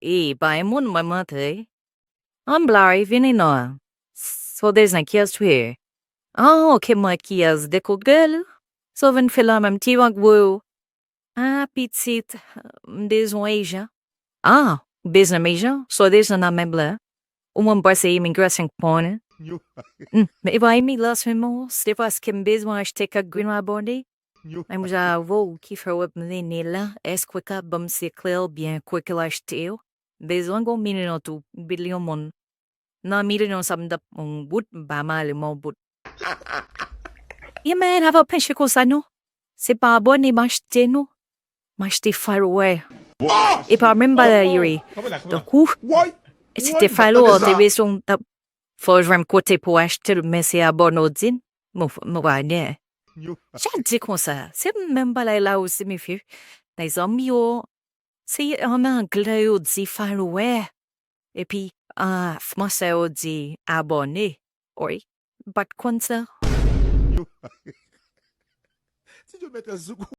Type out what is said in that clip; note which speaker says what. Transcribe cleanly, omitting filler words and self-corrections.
Speaker 1: By mon maman, I'm Larry Vinino. So there's na kias here. Okay, my kias de kogel. So ven filam am tiwag wo. Pizzit, des Asia. Business Asia. So there's na memble. Barse immigration pone. Me vai me las mo. Stefas kim bezwash take a green abonne. I'm vo qui fait nila esquika bum se clel bien quickelash teo. Bezongo minino tu billion mon. Na mirino samdap wood ba mal mo but. Man have a pensico sano. Se pa bonne mashteno. Mashti far away. If I remember Yuri, the coup. It's the fallo de beson that for ram kote poash till messi abonodin. Mo J'adis comme ça. C'est même pas là aussi, mes filles. Les amis, c'est un anglais dit follower. Et puis, français dit abonné. Oui, pas de quoi ça.